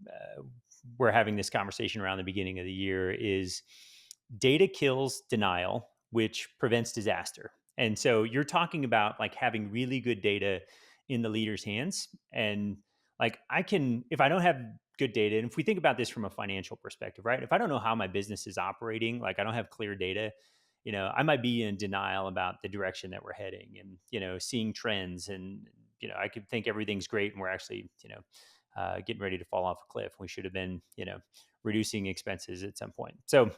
A: we're having this conversation around the beginning of the year is data kills denial, which prevents disaster. And so you're talking about like having really good data in the leader's hands. And like I can, if I don't have good data, and if we think about this from a financial perspective, right? If I don't know how my business is operating, like I don't have clear data, I might be in denial about the direction that we're heading and, seeing trends. And, I could think everything's great and we're actually, getting ready to fall off a cliff. We should have been, reducing expenses at some point. So,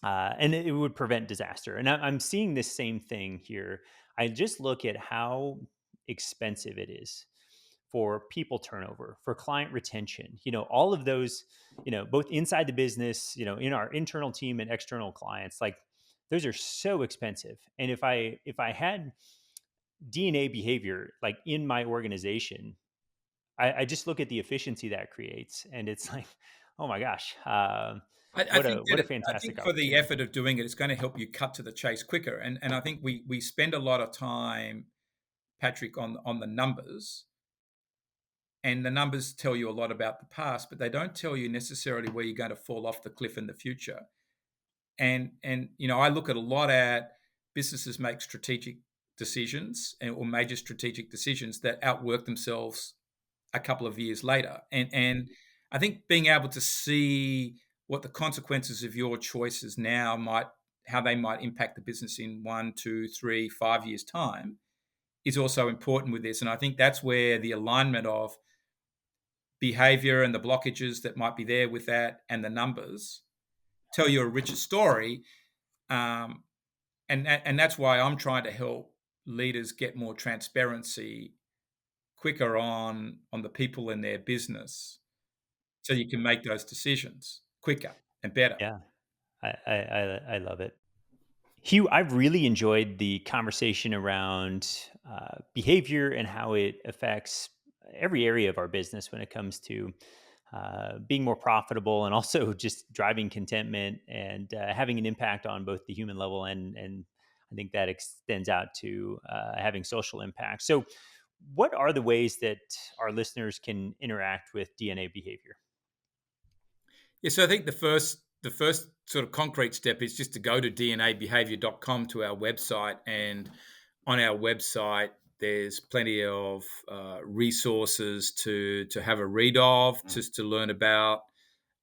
A: and it would prevent disaster. And I'm seeing this same thing here. I just look at how expensive it is for people turnover, for client retention, all of those, both inside the business, in our internal team and external clients, like those are so expensive. And if I had DNA behavior like in my organization, I just look at the efficiency that creates, and it's like, oh my gosh,
B: I
A: what
B: think
A: a
B: that I
A: fantastic
B: think for the
A: opportunity.
B: effort of doing it, it's going to help you cut to the chase quicker. And I think we spend a lot of time, Patrick, on the numbers, and the numbers tell you a lot about the past, but they don't tell you necessarily where you're going to fall off the cliff in the future. And I look at a lot at businesses make strategic decisions or major strategic decisions that outwork themselves a couple of years later. And I think being able to see what the consequences of your choices now might, how they might impact the business in 1, 2, 3, 5 years time is also important with this. And I think that's where the alignment of behavior and the blockages that might be there with that and the numbers tell you a richer story. Um, and that's why I'm trying to help leaders get more transparency quicker on the people in their business, so you can make those decisions quicker and better.
A: Yeah, I love it. Hugh, I've really enjoyed the conversation around behavior and how it affects every area of our business when it comes to being more profitable and also just driving contentment and having an impact on both the human level and I think that extends out to having social impact. So, what are the ways that our listeners can interact with DNA behavior?
B: Yeah, so I think the first sort of concrete step is just to go to dnabehavior.com, to our website, and on our website there's plenty of resources to have a read of, just to learn about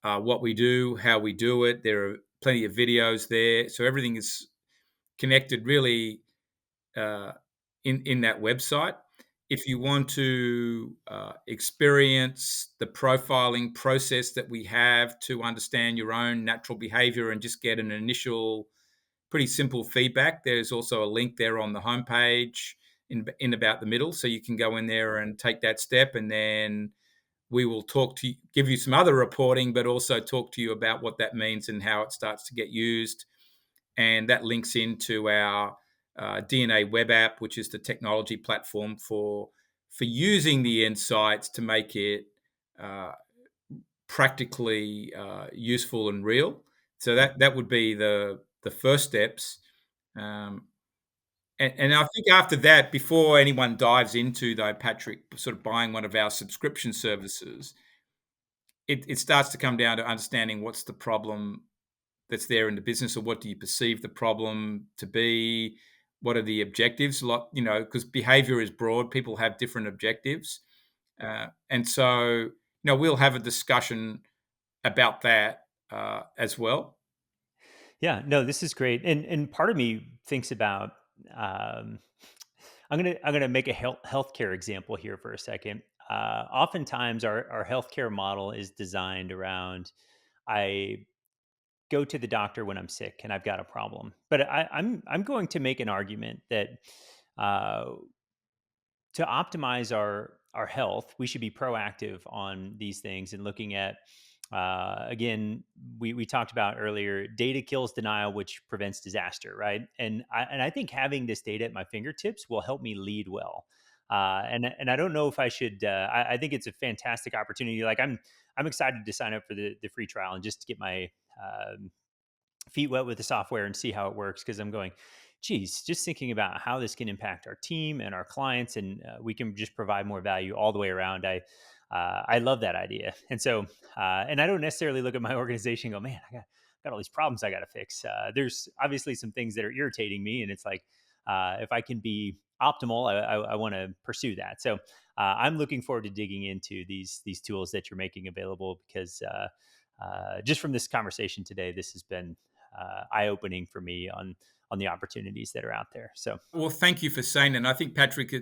B: what we do, how we do it. There are plenty of videos there, so everything is connected really uh, in that website. If you want to experience the profiling process that we have to understand your own natural behavior and just get an initial, pretty simple feedback, there's also a link there on the homepage in about the middle, so you can go in there and take that step, and then we will talk to you, give you some other reporting, but also talk to you about what that means and how it starts to get used. And that links into our DNA web app, which is the technology platform for using the insights to make it uh, practically useful and real. So that would be the first steps. Um, and I think after that, before anyone dives into, though, Patrick, sort of buying one of our subscription services, it starts to come down to understanding what's the problem that's there in the business, or what do you perceive the problem to be? What are the objectives? A lot, because behavior is broad. People have different objectives, and so we'll have a discussion about that as well.
A: Yeah, no, this is great. And part of me thinks about um, I'm gonna make a healthcare example here for a second. Oftentimes, our healthcare model is designed around I go to the doctor when I'm sick and I've got a problem, but I'm going to make an argument that uh, to optimize our health, we should be proactive on these things and looking at again, we talked about earlier, data kills denial, which prevents disaster, right? And I think having this data at my fingertips will help me lead well. And I don't know if I should. I think it's a fantastic opportunity. Like I'm excited to sign up for the free trial and just to get my feet wet with the software and see how it works, because I'm going, geez, just thinking about how this can impact our team and our clients, and we can just provide more value all the way around. I love that idea, and so and I don't necessarily look at my organization and go, man, I got all these problems I got to fix. There's obviously some things that are irritating me, and it's like if I can be optimal, I want to pursue that. So I'm looking forward to digging into these tools that you're making available, because just from this conversation today, this has been eye opening for me on the opportunities that are out there. So
B: Well, thank you for saying that. And I think, Patrick,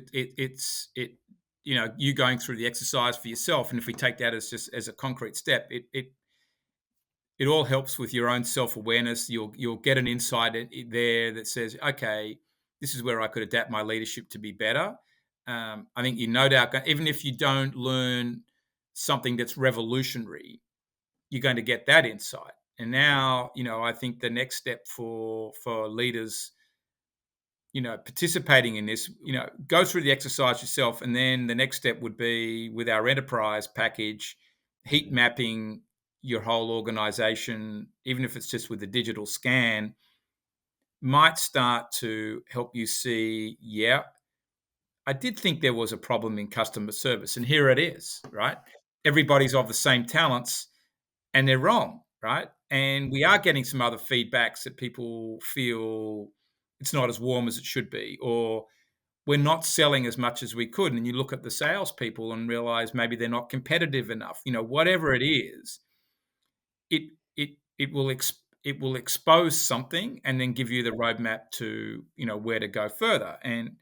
B: you going through the exercise for yourself, and if we take that as just as a concrete step, it all helps with your own self awareness. You'll get an insight there that says, okay, this is where I could adapt my leadership to be better. I think you no doubt, even if you don't learn something that's revolutionary, you're going to get that insight. And now, I think the next step for leaders, participating in this, go through the exercise yourself. And then the next step would be, with our enterprise package, heat mapping your whole organization, even if it's just with a digital scan, might start to help you see, yeah, I did think there was a problem in customer service, and here it is, right? Everybody's of the same talents, and they're wrong, right? And we are getting some other feedbacks that people feel it's not as warm as it should be, or we're not selling as much as we could. And you look at the salespeople and realize maybe they're not competitive enough. Whatever it is, it it will expose something and then give you the roadmap to where to go further. And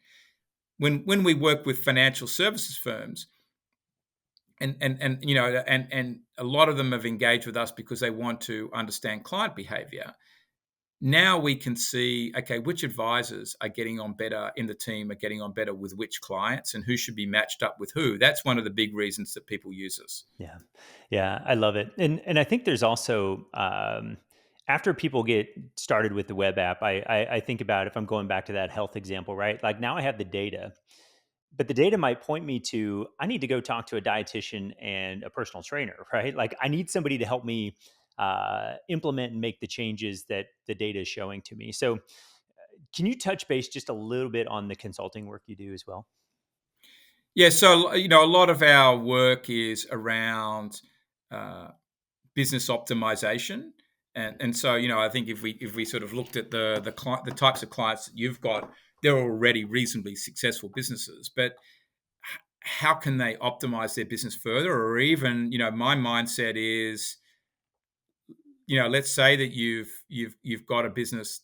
B: when we work with financial services firms, and a lot of them have engaged with us because they want to understand client behavior. Now we can see, okay, which advisors are getting on better in the team, are getting on better with which clients, and who should be matched up with who. That's one of the big reasons that people use us.
A: yeah, yeah, I love it. And I think there's also after people get started with the web app, I think about, if I'm going back to that health example, right? Like now I have the data, but the data might point me to, I need to go talk to a dietitian and a personal trainer, right? Like I need somebody to help me implement and make the changes that the data is showing to me. So can you touch base just a little bit on the consulting work you do as well?
B: Yeah, so a lot of our work is around uh, business optimization, and so I think if we sort of looked at the types of clients that you've got, they're already reasonably successful businesses, but how can they optimize their business further? Or even, my mindset is, let's say that you've got a business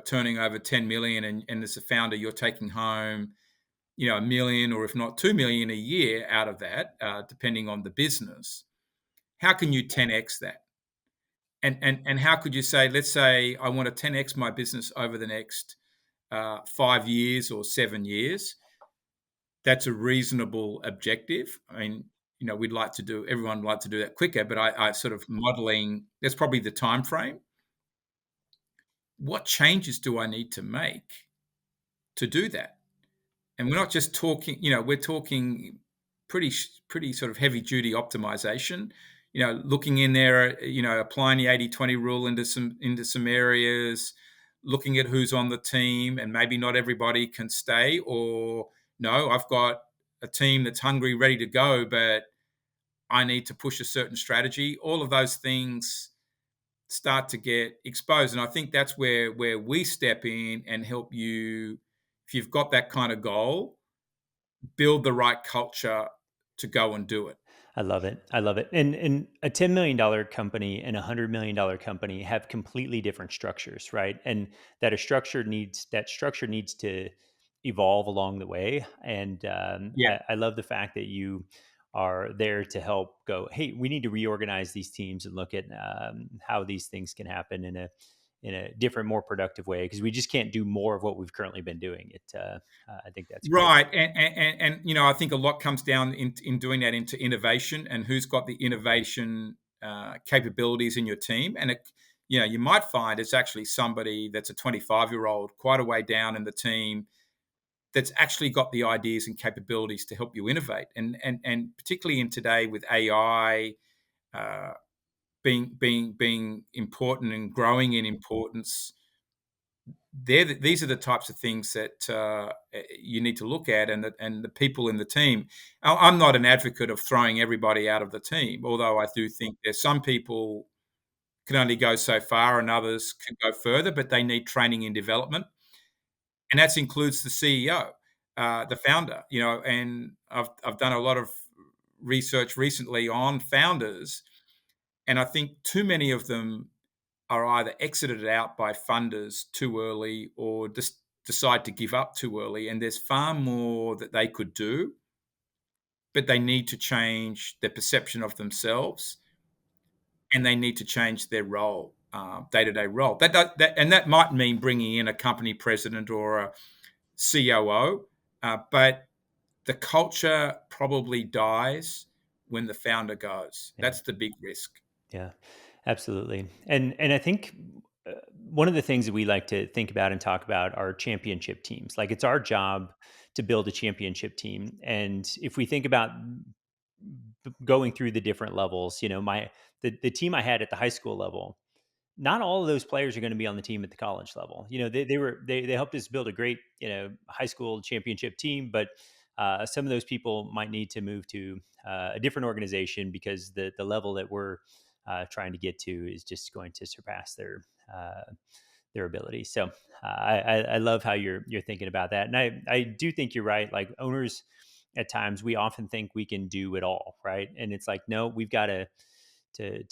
B: turning over 10 million, and as a founder, you're taking home, a million, or if not 2 million a year out of that, depending on the business. How can you 10x that? And how could you say, let's say I want to 10x my business over the next 5 years or 7 years? That's a reasonable objective. I mean, everyone would like to do that quicker, but I sort of modeling, that's probably the time frame. What changes do I need to make to do that? And we're not just talking, we're talking pretty sort of heavy duty optimization, looking in there, applying the 80/20 rule into some areas, looking at who's on the team, and maybe not everybody can stay, or no, I've got a team that's hungry, ready to go, but I need to push a certain strategy. All of those things start to get exposed. And I think that's where we step in and help you, if you've got that kind of goal, build the right culture to go and do it.
A: I love it. I love it. And a $10 million company and a $100 million company have completely different structures, right? And that structure needs to evolve along the way. And
B: Yeah.
A: I love the fact that you are there to help go, hey, we need to reorganize these teams and look at how these things can happen in a different, more productive way, because we just can't do more of what we've currently been doing. I think that's great.
B: Right. And I think a lot comes down in doing that into innovation, and who's got the innovation capabilities in your team. And you might find it's actually somebody that's a 25-year-old, quite a way down in the team, that's actually got the ideas and capabilities to help you innovate. And particularly in today with AI being important and growing in importance, these are the types of things that you need to look at, and the people in the team. I'm not an advocate of throwing everybody out of the team, although I do think there's some people can only go so far and others can go further, but they need training and development, and that includes the CEO, the founder. And I've done a lot of research recently on founders, and I think too many of them are either exited out by funders too early, or just decide to give up too early. And there's far more that they could do, but they need to change their perception of themselves, and they need to change their role, day-to-day role. And that might mean bringing in a company president or a COO, but the culture probably dies when the founder goes.
A: Yeah.
B: That's the big risk.
A: Yeah, absolutely. And I think one of the things that we like to think about and talk about are championship teams. Like, it's our job to build a championship team. And if we think about going through the different levels, the team I had at the high school level, not all of those players are going to be on the team at the college level. They helped us build a great, high school championship team, but some of those people might need to move to a different organization, because the level that we're trying to get to is just going to surpass their ability. So I love how you're thinking about that, and I do think you're right. Like, owners, at times we often think we can do it all, right? And it's like, no, we've got to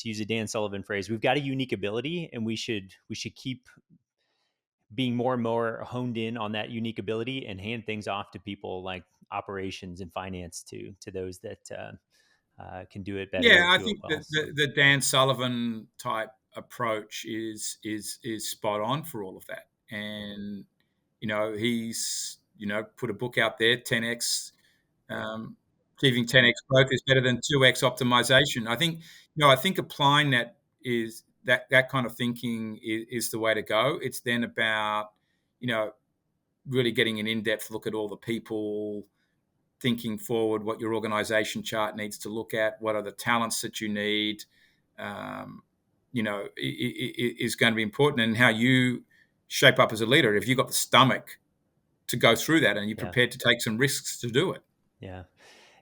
A: use a Dan Sullivan phrase, we've got a unique ability, and we should keep being more and more honed in on that unique ability, and hand things off to people like operations and finance, to those that can do it better
B: Yeah,
A: and
B: I
A: do it
B: think
A: well.
B: that the Dan Sullivan type approach is spot on for all of that. And he's put a book out there, 10x, um, achieving 10x growth is better than 2x optimization. I think applying that kind of thinking is the way to go. It's then about really getting an in-depth look at all the people, thinking forward what your organization chart needs to look at, what are the talents that you need, um, is going to be important, and how you shape up as a leader. If you've got the stomach to go through that, and you're
A: Yeah,
B: prepared to take some risks to do it.
A: yeah,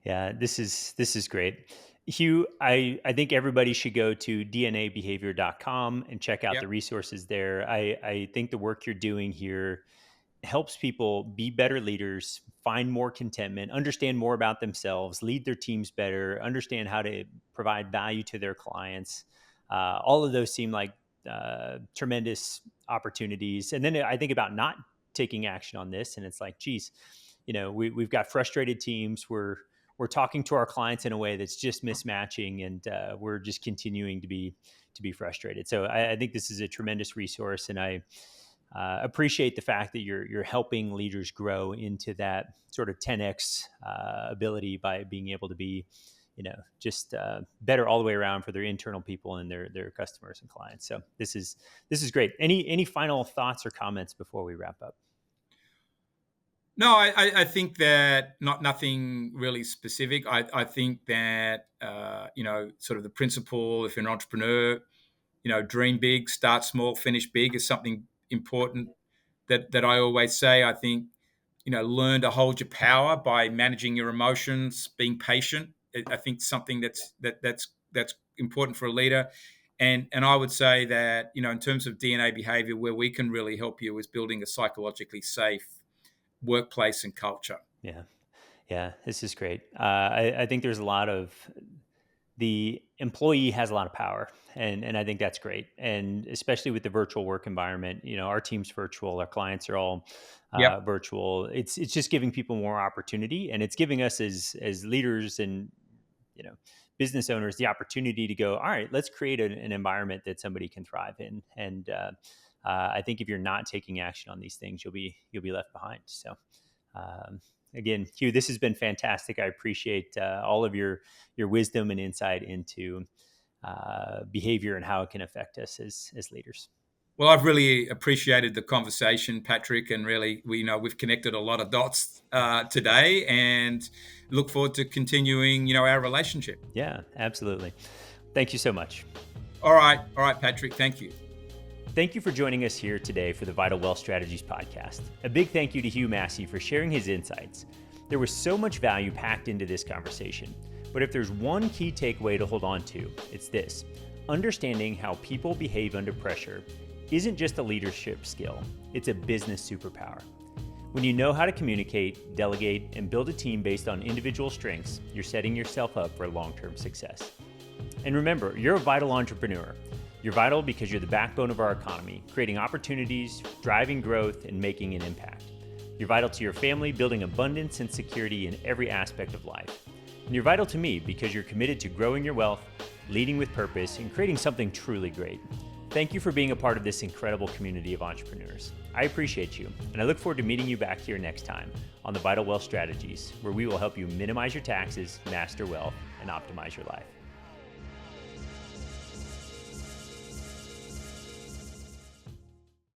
A: yeah. This is great. Hugh, I think everybody should go to dnabehavior.com and check out the
B: Yep.
A: resources there. I think the work you're doing here helps people be better leaders, find more contentment, understand more about themselves, lead their teams better, understand how to provide value to their clients. All of those seem like tremendous opportunities. And then I think about not taking action on this, and it's like, geez, we've got frustrated teams. We're talking to our clients in a way that's just mismatching, and we're just continuing to be frustrated. So I think this is a tremendous resource, and I appreciate the fact that you're helping leaders grow into that sort of 10x ability by being able to be, just better all the way around for their internal people and their customers and clients. So this is great. Any final thoughts or comments before we wrap up?
B: No, I think that nothing really specific. I think that sort of the principle, if you're an entrepreneur, dream big, start small, finish big, is something important that I always say. I think learn to hold your power by managing your emotions, being patient. I think something that's important for a leader. And I would say that in terms of DNA behavior, where we can really help you is building a psychologically safe workplace and culture.
A: Yeah, this is great. I think there's a lot of the employee has a lot of power, and I think that's great. And especially with the virtual work environment, our team's virtual, our clients are all
B: Yep.
A: virtual. It's just giving people more opportunity, and it's giving us as leaders and business owners the opportunity to go, all right, let's create an environment that somebody can thrive in. And I think if you're not taking action on these things, you'll be left behind. So again, Hugh, this has been fantastic. I appreciate all of your wisdom and insight into behavior and how it can affect us as leaders.
B: Well, I've really appreciated the conversation, Patrick, and really, we've connected a lot of dots today, and look forward to continuing, our relationship.
A: Yeah, absolutely. Thank you so much.
B: All right, Patrick. Thank you.
A: Thank you for joining us here today for the Vital Wealth Strategies podcast. A big thank you to Hugh Massie for sharing his insights. There was so much value packed into this conversation, but if there's one key takeaway to hold on to, it's this: understanding how people behave under pressure isn't just a leadership skill, it's a business superpower. When you know how to communicate, delegate, and build a team based on individual strengths, you're setting yourself up for long-term success. And remember, you're a vital entrepreneur. You're vital because you're the backbone of our economy, creating opportunities, driving growth, and making an impact. You're vital to your family, building abundance and security in every aspect of life. And you're vital to me because you're committed to growing your wealth, leading with purpose, and creating something truly great. Thank you for being a part of this incredible community of entrepreneurs. I appreciate you, and I look forward to meeting you back here next time on the Vital Wealth Strategies, where we will help you minimize your taxes, master wealth, and optimize your life.